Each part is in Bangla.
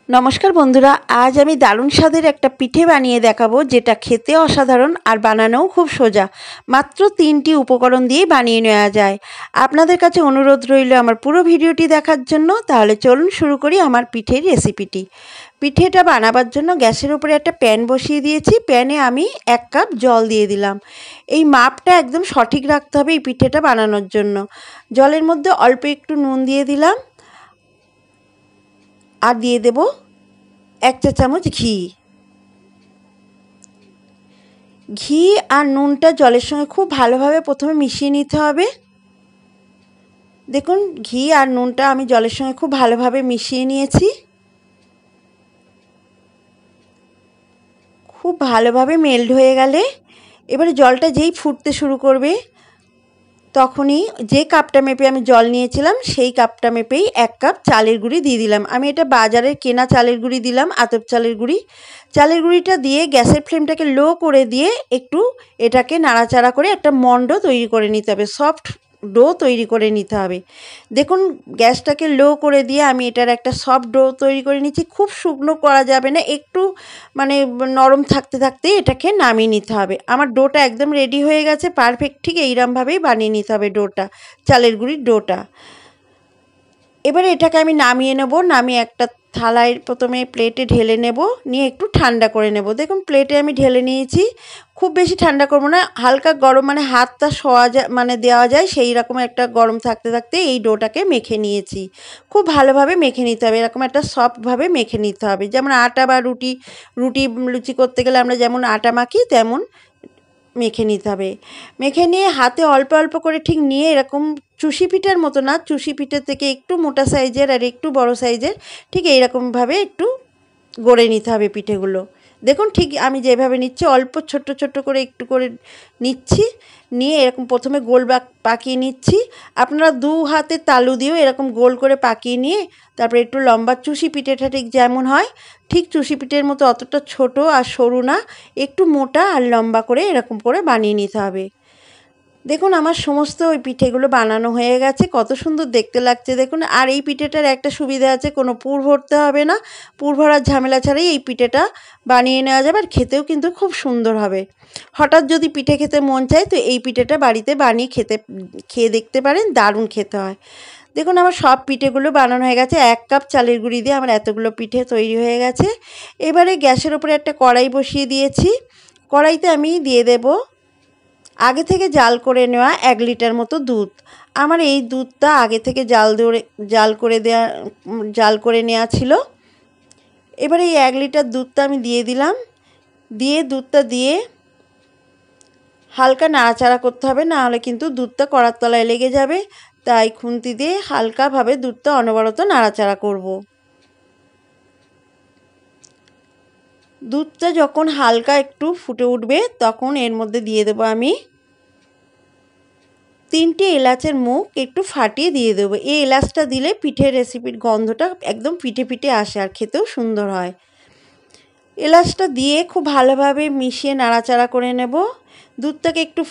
नमस्कार बंधुरा आज आमी दारुण स्वादेर एक पिठे बानिये देखाबो जेटा खेते असाधारण और बानानोও खूब सोजा मात्र 3टी उपकरण दिए बानिये नेওয়া যায়। आपनादेर काछे अनुरोध रइलो आमार पुरो भिडियोटी देखार जन्य। ताहले चलुन शुरू करी आमार पिठेर रेसिपिटी। पिठेटा बानाबार जन्य ग्यासेर उपरे एक पैन बसिए दिएछि। पैने आमी 1 काप जल दिए दिलाम। एई मापटा एकदम सठिक राखते होबे एई पिठेटा बानानोर जन्य। जलेर मध्य अल्प एकटु नुन दिए दिलाम और दिए देव 1 चा चामच घी। घी और नुनटा जलेर संगे खूब भालोभाबे प्रथमे मिशिए निते होबे। देखुन घी और नुनटा आमी जलेर संगे खूब भालोभाबे मिशिए निएछि। खूब भालोभाबे मेल्ट हये गेले एबारे जलटा जेई फुटते शुरू करबे तखनी जे कापटा मेपे आमी जल निয়েছিলাম সেই কাপটা মেপেই 1 কাপ চালের গুঁড়ি দিয়ে দিলাম। আমি এটা বাজারের কেনা চালের গুঁড়ি দিলাম, আতপ চালের গুঁড়ি। চালের গুঁড়িটা দিয়ে গ্যাসের ফ্লেমটাকে লো করে দিয়ে একটু এটাকে নাড়াচাড়া করে একটা মন্ড তৈরি করে নিতে হবে, সফট ডো তৈরি করে নিতে হবে। দেখুন গ্যাসটাকে লো করে দিয়ে আমি এটার একটা সফট ডো তৈরি করে নিচ্ছি। খুব শুকনো করা যাবে না, একটু মানে নরম থাকতে থাকতে এটাকে নামিয়ে নিতে হবে। আমার ডোটা একদম রেডি হয়ে গেছে, পারফেক্ট ঠিক এইরকমভাবেই বানিয়ে নিতে হবে ডোটা, চালের গুঁড়ির ডোটা। এবারে এটাকে আমি নামিয়ে নেব। নামিয়ে একটা থালায় প্রথমে প্লেটে ঢেলে নেব, নিয়ে একটু ঠান্ডা করে নেব। দেখুন প্লেটে আমি ঢেলে নিয়েছি। খুব বেশি ঠান্ডা করব না, হালকা গরম মানে হাতটা শোয়া যায় মানে দেওয়া যায় সেই রকম একটা গরম থাকতে থাকতে এই ডোটাকে মেখে নিয়েছি। খুব ভালোভাবে মেখে নিতে হবে, এরকম একটা সফটভাবে মেখে নিতে হবে। যেমন আটা বা লুচি করতে গেলে আমরা যেমন আটা মাখি তেমন মেখে নিতে হবে। মেখে নিয়ে হাতে অল্প অল্প করে ঠিক নিয়ে এরকম চুষি পিঠার মতো না, চুষি পিঠার থেকে একটু মোটা সাইজের আর একটু বড় সাইজের ঠিক এইরকমভাবে একটু গড়ে নিতে হবে পিঠেগুলো। দেখুন ঠিক আমি যেভাবে নিচ্ছি অল্প ছোট্ট ছোট্ট করে একটু করে নিচ্ছি, নিয়ে এরকম প্রথমে গোল পাকিয়ে নিচ্ছি। আপনারা 2 হাতে তালু দিয়েও এরকম গোল করে পাকিয়ে নিয়ে তারপরে একটু লম্বা চুষি পিঠেটা ঠিক যেমন হয় ঠিক চুষি পিঠের মতো অতটা ছোট আর সরু না, একটু মোটা আর লম্বা করে এরকম করে বানিয়ে নিতে হবে। দেখুন আমার সমস্ত ওই পিঠেগুলো বানানো হয়ে গেছে, কত সুন্দর দেখতে লাগছে দেখুন। আর এই পিঠেটার একটা সুবিধা আছে, কোনো পুর ভরতে হবে না। পুর ভরার ঝামেলা ছাড়াই এই পিঠেটা বানিয়ে নেওয়া যাবে, আর খেতেও কিন্তু খুব সুন্দর হবে। হঠাৎ যদি পিঠে খেতে মন চায় তো এই পিঠেটা বাড়িতে বানিয়ে খেয়ে দেখতে পারেন, দারুণ খেতে হয়। দেখুন আমার সব পিঠেগুলো বানানো হয়ে গেছে। 1 কাপ চালের গুঁড়ি দিয়ে আমার এতগুলো পিঠে তৈরি হয়ে গেছে। এবারে গ্যাসের উপরে একটা কড়াই বসিয়ে দিয়েছি। কড়াইতে আমি দিয়ে দেব আগে থেকে জাল করে নেওয়া 1 লিটার মতো দুধ। আমার এই দুধটা আগে থেকে জাল করে নেওয়া ছিল। এবারে এই 1 লিটার দুধটা আমি দিয়ে দিলাম। দিয়ে দুধটা দিয়ে হালকা নাড়াচাড়া করতে হবে, না হলে কিন্তু দুধটা কড়ার তলায় লেগে যাবে। তাই খুন্তি দিয়ে হালকাভাবে দুধটা অনবরত নাড়াচাড়া করব। দুধটা যখন হালকা একটু ফুটে উঠবে তখন এর মধ্যে দিয়ে দেব আমি 3টে এলাচের মুখ একটু ফাটিয়ে দিয়ে দেব। এই এলাচটা দিলে পিঠের রেসিপির গন্ধটা একদম পিঠে পিঠে আসে আর খেতেও সুন্দর হয়। এলাচটা দিয়ে খুব ভালোভাবে মিশিয়ে নাড়াচাড়া করে নেব। দুধটাকে একটু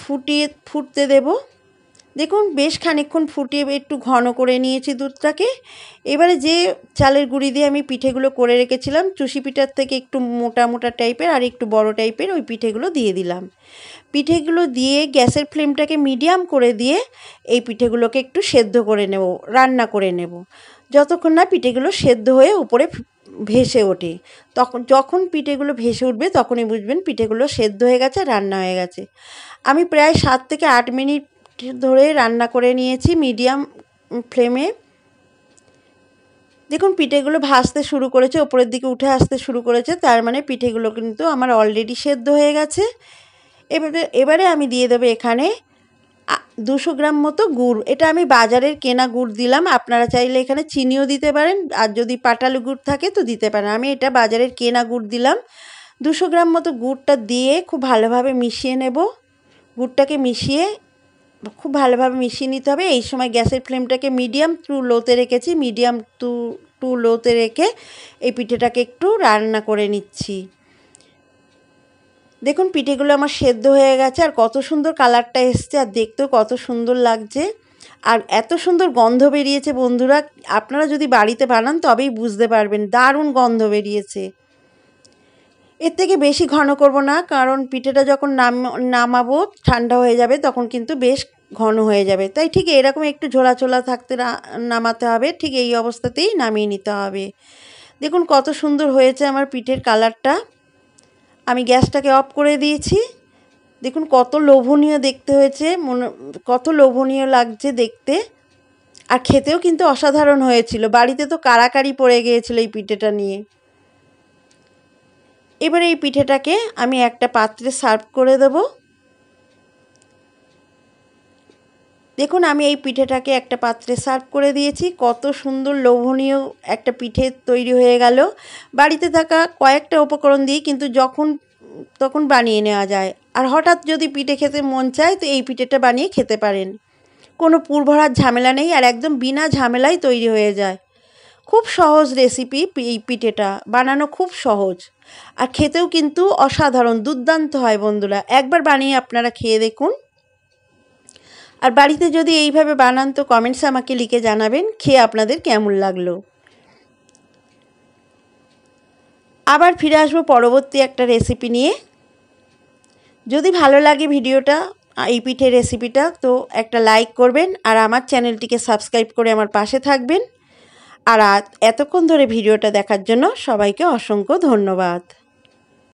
ফুটতে দেব। দেখুন বেশ খানিকক্ষণ ফুটিয়ে একটু ঘন করে নিয়েছি দুধটাকে। এবারে যে চালের গুঁড়ি দিয়ে আমি পিঠেগুলো করে রেখেছিলাম চুষি পিঠার থেকে একটু মোটা মোটা টাইপের আর একটু বড় টাইপের ওই পিঠেগুলো দিয়ে দিলাম। পিঠেগুলো দিয়ে গ্যাসের ফ্লেমটাকে মিডিয়াম করে দিয়ে এই পিঠেগুলোকে একটু সেদ্ধ করে নেব, রান্না করে নেব যতক্ষণ না পিঠেগুলো সেদ্ধ হয়ে উপরে ভেসে ওঠে। যখন পিঠেগুলো ভেসে উঠবে তখনই বুঝবেন পিঠেগুলো সেদ্ধ হয়ে গেছে, রান্না হয়ে গেছে। আমি প্রায় 7 থেকে 8 মিনিট ধরে রান্না করে নিয়েছি মিডিয়াম ফ্লেমে। দেখুন পিঠেগুলো ভাজতে শুরু করেছে, উপরের দিকে উঠে আসতে শুরু করেছে, তার মানে পিঠেগুলো কিন্তু আমার অলরেডি সেদ্ধ হয়ে গেছে। এবারে আমি দিয়ে দেবো এখানে 200 গ্রাম মতো গুড়। এটা আমি বাজারের কেনা গুড় দিলাম, আপনারা চাইলে এখানে চিনিও দিতে পারেন, আর যদি পাটালি গুড় থাকে তো দিতে পারেন। আমি এটা বাজারের কেনা গুড় দিলাম। 200 গ্রাম মতো গুড়টা দিয়ে খুব ভালোভাবে মিশিয়ে নেব। গুড়টাকে মিশিয়ে খুব ভালোভাবে মিশিয়ে নিতে হবে। এই সময় গ্যাসের ফ্লেমটাকে মিডিয়াম টু লোতে রেখেছি, মিডিয়াম টু লোতে রেখে এই পিঠেটাকে একটু রান্না করে নিচ্ছি। দেখুন পিঠেগুলো আমার সেদ্ধ হয়ে গেছে আর কত সুন্দর কালারটা এসছে আর দেখতেও কত সুন্দর লাগছে। আর এত সুন্দর গন্ধ বেরিয়েছে বন্ধুরা, আপনারা যদি বাড়িতে বানান তবেই বুঝতে পারবেন, দারুণ গন্ধ বেরিয়েছে। এর থেকে বেশি ঘন করব না, কারণ পিঠেটা যখন নামাবো ঠান্ডা হয়ে যাবে তখন কিন্তু বেশ ঘন হয়ে যাবে। তাই ঠিক এরকম একটু ঝোলা ঝোলা থাকতে নামাতে হবে, ঠিক এই অবস্থাতেই নামিয়ে নিতে হবে। দেখুন কত সুন্দর হয়েছে আমার পিঠের কালারটা। আমি গ্যাসটাকে অফ করে দিয়েছি। দেখুন কত লোভনীয় দেখতে হয়েছে, কত লোভনীয় লাগছে দেখতে, আর খেতেও কিন্তু অসাধারণ হয়েছিল। বাড়িতে তো কাড়াকাড়ি পড়ে গিয়েছিল এই পিঠেটা নিয়ে। এবারে এই পিঠেটাকে আমি একটা পাত্রে সার্ভ করে দেব। দেখুন আমি এই পিঠেটাকে একটা পাত্রে সার্ভ করে দিয়েছি। কত সুন্দর লোভনীয় একটা পিঠে তৈরি হয়ে গেল। বাড়িতে থাকা কয়েকটা উপকরণ দিয়ে কিন্তু যখন তখন বানিয়ে নেওয়া যায়। আর হঠাৎ যদি পিঠে খেতে মন চায় তো এই পিঠেটা বানিয়ে খেতে পারেন। কোনো পুর ভরার ঝামেলা নেই, আর একদম বিনা ঝামেলায় তৈরি হয়ে যায়। খুব সহজ রেসিপি, এই পিঠেটা বানানো খুব সহজ, আর খেতেও কিন্তু অসাধারণ দুর্দান্ত হয় বন্ধুরা। একবার বানিয়ে আপনারা খেয়ে দেখুন। আর বাড়িতে যদি এইভাবে বানান তো কমেন্টসে আমাকে লিখে জানাবেন খেয়ে আপনাদের কেমন লাগলো। আবার ফিরে আসবো পরবর্তী একটা রেসিপি নিয়ে। যদি ভালো লাগে ভিডিওটা, এই পিঠে রেসিপিটা, তো একটা লাইক করবেন আর আমার চ্যানেলটিকে সাবস্ক্রাইব করে আমার পাশে থাকবেন। আর এতক্ষণ ধরে ভিডিওটা দেখার জন্য সবাইকে অসংখ্য ধন্যবাদ।